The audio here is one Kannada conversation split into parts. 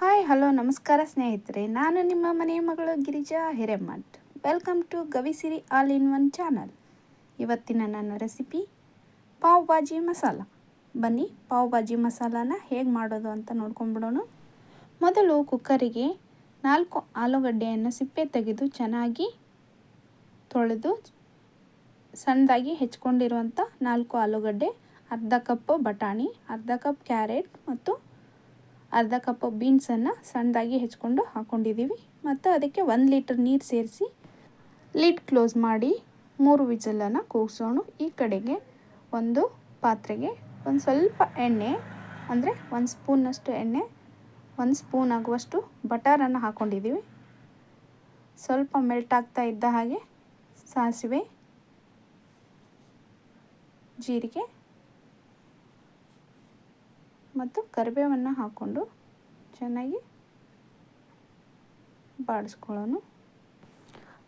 ಹಾಯ್ ಹಲೋ ನಮಸ್ಕಾರ ಸ್ನೇಹಿತರೆ, ನಾನು ನಿಮ್ಮ ಮನೆಯ ಮಗಳು Girija Hiremath. Welcome to Gavisiri all in one channel. ಇವತ್ತಿನ ನನ್ನ ರೆಸಿಪಿ ಪಾವ್ ಭಾಜಿ ಮಸಾಲ. ಬನ್ನಿ ಪಾವ್ ಭಾಜಿ ಮಸಾಲಾನ ಹೇಗೆ ಮಾಡೋದು ಅಂತ ನೋಡ್ಕೊಂಡ್ಬಿಡೋಣ. ಮೊದಲು ಕುಕ್ಕರಿಗೆ 4 ಆಲೂಗಡ್ಡೆಯನ್ನು ಸಿಪ್ಪೆ ತೆಗೆದು ಚೆನ್ನಾಗಿ ತೊಳೆದು ಸಣ್ಣದಾಗಿ ಹೆಚ್ಕೊಂಡಿರುವಂಥ 4 ಆಲೂಗಡ್ಡೆ, ಅರ್ಧ ಕಪ್ ಬಟಾಣಿ, ಅರ್ಧ ಕಪ್ ಕ್ಯಾರೆಟ್ ಮತ್ತು ಅರ್ಧ ಕಪ್ ಬೀನ್ಸನ್ನು ಸಣ್ಣದಾಗಿ ಹೆಚ್ಕೊಂಡು ಹಾಕ್ಕೊಂಡಿದ್ದೀವಿ. ಮತ್ತು ಅದಕ್ಕೆ 1 ಲೀಟರ್ ನೀರು ಸೇರಿಸಿ ಲಿಡ್ ಕ್ಲೋಸ್ ಮಾಡಿ 3 ವಿಸಲನ್ನು ಕೂಗಿಸೋಣ. ಈ ಕಡೆಗೆ ಒಂದು ಪಾತ್ರೆಗೆ ಒಂದು ಸ್ವಲ್ಪ ಎಣ್ಣೆ, ಅಂದರೆ 1 ಸ್ಪೂನಷ್ಟು ಎಣ್ಣೆ, 1 ಸ್ಪೂನ್ ಆಗುವಷ್ಟು ಬಟರನ್ನು ಹಾಕ್ಕೊಂಡಿದ್ದೀವಿ. ಸ್ವಲ್ಪ ಮೆಲ್ಟ್ ಆಗ್ತಾ ಇದ್ದ ಹಾಗೆ ಸಾಸಿವೆ, ಜೀರಿಗೆ ಮತ್ತು ಕರಿಬೇವನ್ನು ಹಾಕ್ಕೊಂಡು ಚೆನ್ನಾಗಿ ಬಾಡಿಸ್ಕೊಳ್ಳೋಣ.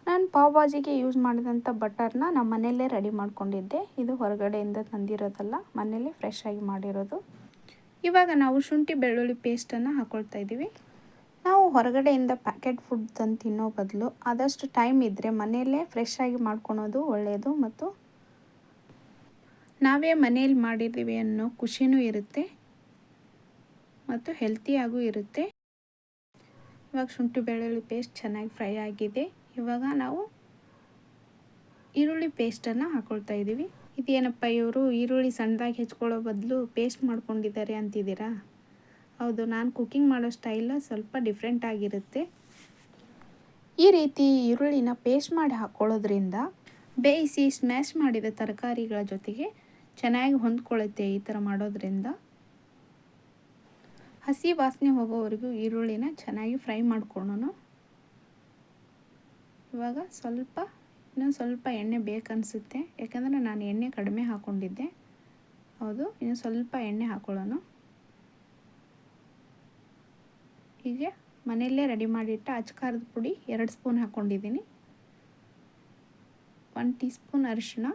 ನಾನು ಪಾವ್ ಭಾಜಿಗೆ ಯೂಸ್ ಮಾಡಿದಂಥ ಬಟರ್ನ ನಮ್ಮ ಮನೆಯಲ್ಲೇ ರೆಡಿ ಮಾಡ್ಕೊಂಡಿದ್ದೆ. ಇದು ಹೊರಗಡೆಯಿಂದ ತಂದಿರೋದಲ್ಲ, ಮನೆಯಲ್ಲೇ ಫ್ರೆಶ್ ಆಗಿ ಮಾಡಿರೋದು. ಇವಾಗ ನಾವು ಶುಂಠಿ ಬೆಳ್ಳುಳ್ಳಿ ಪೇಸ್ಟನ್ನು ಹಾಕ್ಕೊಳ್ತಾ ಇದ್ದೀವಿ. ನಾವು ಹೊರಗಡೆಯಿಂದ ಪ್ಯಾಕೆಟ್ ಫುಡ್ ತಂದು ತಿನ್ನೋ ಬದಲು ಆದಷ್ಟು ಟೈಮ್ ಇದ್ದರೆ ಮನೆಯಲ್ಲೇ ಫ್ರೆಶ್ ಆಗಿ ಮಾಡ್ಕೊಳೋದು ಒಳ್ಳೆಯದು. ಮತ್ತು ನಾವೇ ಮನೆಯಲ್ಲಿ ಮಾಡಿದ್ದೀವಿ ಅನ್ನೋ ಖುಷಿನೂ ಇರುತ್ತೆ ಮತ್ತು ಹೆಲ್ತಿಯಾಗೂ ಇರುತ್ತೆ. ಇವಾಗ ಶುಂಠಿ ಬೆಳ್ಳುಳ್ಳಿ ಪೇಸ್ಟ್ ಚೆನ್ನಾಗಿ ಫ್ರೈ ಆಗಿದೆ. ಇವಾಗ ನಾವು ಈರುಳ್ಳಿ ಪೇಸ್ಟನ್ನು ಹಾಕ್ಕೊಳ್ತಾ ಇದ್ದೀವಿ. ಇದೇನಪ್ಪ ಇವರು ಈರುಳ್ಳಿ ಸಣ್ಣದಾಗಿ ಹೆಚ್ಕೊಳ್ಳೋ ಬದಲು ಪೇಸ್ಟ್ ಮಾಡ್ಕೊಂಡಿದ್ದಾರೆ ಅಂತಿದ್ದೀರಾ? ಹೌದು, ನಾನು ಕುಕ್ಕಿಂಗ್ ಮಾಡೋ ಸ್ಟೈಲ್ ಸ್ವಲ್ಪ ಡಿಫ್ರೆಂಟ್ ಆಗಿರುತ್ತೆ. ಈ ರೀತಿ ಈರುಳ್ಳಿನ ಪೇಸ್ಟ್ ಮಾಡಿ ಹಾಕ್ಕೊಳ್ಳೋದ್ರಿಂದ ಬೇಯಿಸಿ ಸ್ಮ್ಯಾಶ್ ಮಾಡಿದ ತರಕಾರಿಗಳ ಜೊತೆಗೆ ಚೆನ್ನಾಗಿ ಹೊಂದ್ಕೊಳ್ಳುತ್ತೆ. ಈ ಥರ ಮಾಡೋದ್ರಿಂದ ಹಸಿ ವಾಸನೆ ಹೋಗೋವರೆಗೂ ಈರುಳ್ಳಿನ ಚೆನ್ನಾಗಿ ಫ್ರೈ ಮಾಡ್ಕೊಳ್ಳೋಣ. ಇವಾಗ ಇನ್ನೂ ಸ್ವಲ್ಪ ಎಣ್ಣೆ ಬೇಕನ್ನಿಸುತ್ತೆ, ಯಾಕಂದರೆ ನಾನು ಎಣ್ಣೆ ಕಡಿಮೆ ಹಾಕ್ಕೊಂಡಿದ್ದೆ. ಹೌದು, ಇನ್ನೂ ಸ್ವಲ್ಪ ಎಣ್ಣೆ ಹಾಕ್ಕೊಳ್ಳೋಣ. ಹೀಗೆ ಮನೆಯಲ್ಲೇ ರೆಡಿ ಮಾಡಿಟ್ಟ ಅಚ್ಕಾರದ ಪುಡಿ 2 ಸ್ಪೂನ್ ಹಾಕ್ಕೊಂಡಿದ್ದೀನಿ. 1 ಟೀ ಸ್ಪೂನ್ ಅರಿಶಿಣ,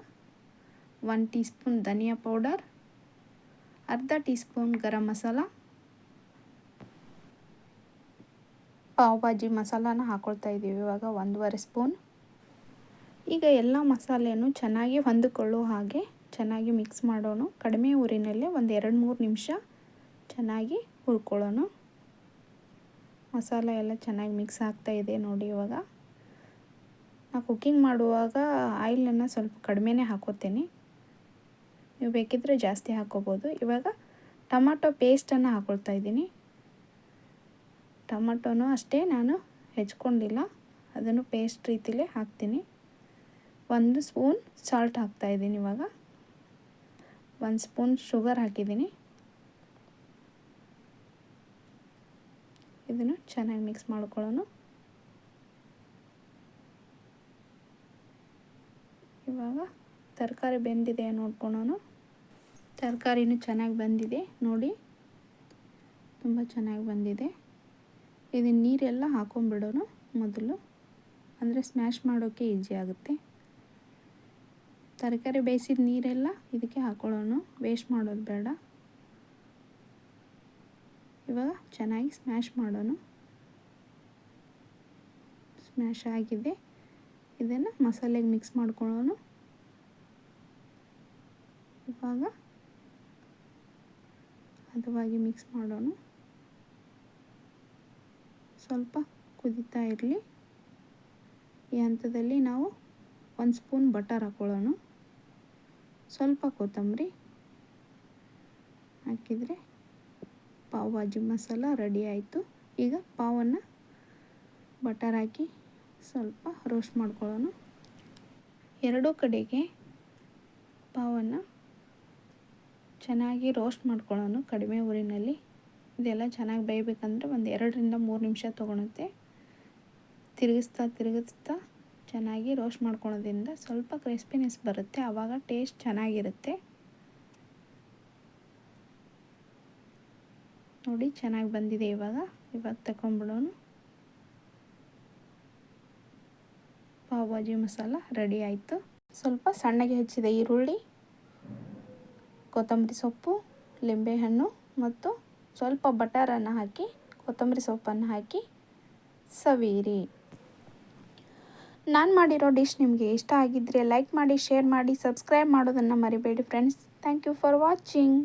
1 ಟೀ ಸ್ಪೂನ್ ಧನಿಯಾ ಪೌಡರ್, ಅರ್ಧ ಟೀ ಸ್ಪೂನ್ ಗರಂ ಮಸಾಲ, ಪಾವ್ ಭಾಜಿ ಮಸಾಲಾನ ಹಾಕ್ಕೊಳ್ತಾ ಇದ್ದೀವಿ ಇವಾಗ 1.5 ಸ್ಪೂನ್. ಈಗ ಎಲ್ಲ ಮಸಾಲೆಯನ್ನು ಚೆನ್ನಾಗಿ ಹೊಂದಿಕೊಳ್ಳೋ ಹಾಗೆ ಚೆನ್ನಾಗಿ ಮಿಕ್ಸ್ ಮಾಡೋಣ. ಕಡಿಮೆ ಊರಿನಲ್ಲೇ ಒಂದು 2-3 ನಿಮಿಷ ಚೆನ್ನಾಗಿ ಹುರ್ಕೊಳ್ಳೋಣ. ಮಸಾಲೆ ಎಲ್ಲ ಚೆನ್ನಾಗಿ ಮಿಕ್ಸ್ ಆಗ್ತಾ ಇದೆ ನೋಡಿ. ಇವಾಗ ನಾನು ಕುಕ್ಕಿಂಗ್ ಮಾಡುವಾಗ ಆಯಿಲನ್ನು ಸ್ವಲ್ಪ ಕಡಿಮೆನೇ ಹಾಕೋತೀನಿ, ನೀವು ಬೇಕಿದ್ದರೆ ಜಾಸ್ತಿ ಹಾಕ್ಕೋಬೋದು. ಇವಾಗ ಟೊಮಾಟೊ ಪೇಸ್ಟನ್ನು ಹಾಕ್ಕೊಳ್ತಾ ಇದ್ದೀನಿ. ಟೊಮಾಟೊನೂ ಅಷ್ಟೇ ನಾನು ಹೆಚ್ಕೊಂಡಿಲ್ಲ, ಅದನ್ನು ಪೇಸ್ಟ್ ರೀತಿಲೇ ಹಾಕ್ತೀನಿ. 1 ಸ್ಪೂನ್ ಸಾಲ್ಟ್ ಹಾಕ್ತಾಯಿದ್ದೀನಿ. ಇವಾಗ 1 ಸ್ಪೂನ್ ಶುಗರ್ ಹಾಕಿದ್ದೀನಿ. ಇದನ್ನು ಚೆನ್ನಾಗಿ ಮಿಕ್ಸ್ ಮಾಡ್ಕೊಳ್ಳೋಣ. ಇವಾಗ ತರಕಾರಿ ಬೆಂದಿದೆ ನೋಡ್ಕೊಳ್ಳೋಣ. ತರಕಾರಿನೂ ಚೆನ್ನಾಗಿ ಬಂದಿದೆ ನೋಡಿ, ತುಂಬ ಚೆನ್ನಾಗಿ ಬಂದಿದೆ. ಇದನ್ನು ನೀರೆಲ್ಲ ಹಾಕೊಂಡ್ಬಿಡೋಣ ಮೊದಲು, ಅಂದರೆ ಸ್ಮ್ಯಾಶ್ ಮಾಡೋಕ್ಕೆ ಈಸಿ ಆಗುತ್ತೆ. ತರಕಾರಿ ಬೇಯಿಸಿದ ನೀರೆಲ್ಲ ಇದಕ್ಕೆ ಹಾಕ್ಕೊಳ್ಳೋಣ, ವೇಸ್ಟ್ ಮಾಡೋದು ಬೇಡ. ಇವಾಗ ಚೆನ್ನಾಗಿ ಸ್ಮ್ಯಾಶ್ ಮಾಡೋಣ. ಸ್ಮ್ಯಾಶ್ ಆಗಿದೆ. ಇದನ್ನು ಮಸಾಲೆಗೆ ಮಿಕ್ಸ್ ಮಾಡ್ಕೊಳ್ಳೋಣ. ಇವಾಗ ಹದವಾಗಿ ಮಿಕ್ಸ್ ಮಾಡೋಣ. ಸ್ವಲ್ಪ ಕುದೀತಾ ಇರಲಿ. ಈ ಹಂತದಲ್ಲಿ ನಾವು 1 ಸ್ಪೂನ್ ಬಟರ್ ಹಾಕ್ಕೊಳ್ಳೋಣ, ಸ್ವಲ್ಪ ಕೊತ್ತಂಬರಿ ಹಾಕಿದರೆ ಪಾವ್ ಭಾಜಿ ಮಸಾಲ ರೆಡಿ ಆಯಿತು. ಈಗ ಪಾವನ್ನು ಬಟರ್ ಹಾಕಿ ಸ್ವಲ್ಪ ರೋಸ್ಟ್ ಮಾಡ್ಕೊಳ್ಳೋಣ. ಎರಡೂ ಕಡೆಗೆ ಪಾವನ್ನು ಚೆನ್ನಾಗಿ ರೋಸ್ಟ್ ಮಾಡ್ಕೊಳ್ಳೋಣ ಕಡಿಮೆ ಊರಿನಲ್ಲಿ. ಇದೆಲ್ಲ ಚೆನ್ನಾಗಿ ಬೇಯಬೇಕಂದ್ರೆ ಒಂದು 2-3 ನಿಮಿಷ ತೊಗೊಳುತ್ತೆ. ತಿರುಗಿಸ್ತಾ ಚೆನ್ನಾಗಿ ರೋಸ್ಟ್ ಮಾಡ್ಕೊಳ್ಳೋದ್ರಿಂದ ಸ್ವಲ್ಪ ಕ್ರಿಸ್ಪಿನೆಸ್ ಬರುತ್ತೆ, ಆವಾಗ ಟೇಸ್ಟ್ ಚೆನ್ನಾಗಿರುತ್ತೆ. ನೋಡಿ ಚೆನ್ನಾಗಿ ಬಂದಿದೆ. ಇವಾಗ ತಗೊಂಡ್ಬಿಡೋಣ. ಪಾವ್ ಭಾಜಿ ಮಸಾಲ ರೆಡಿ ಆಯಿತು. ಸ್ವಲ್ಪ ಸಣ್ಣಗೆ ಹೆಚ್ಚಿದ ಈರುಳ್ಳಿ, ಕೊತ್ತಂಬರಿ ಸೊಪ್ಪು, ಲಿಂಬೆಹಣ್ಣು ಮತ್ತು ಸ್ವಲ್ಪ ಬಟರನ್ನು ಹಾಕಿ ಕೊತ್ತಂಬರಿ ಸೊಪ್ಪನ್ನು ಹಾಕಿ ಸವಿಯಿರಿ. ನಾನು ಮಾಡಿರೋ ಡಿಶ್ ನಿಮಗೆ ಇಷ್ಟ ಆಗಿದ್ದರೆ ಲೈಕ್ ಮಾಡಿ, ಶೇರ್ ಮಾಡಿ, ಸಬ್ಸ್ಕ್ರೈಬ್ ಮಾಡೋದನ್ನು ಮರಿಬೇಡಿ friends. Thank you for watching.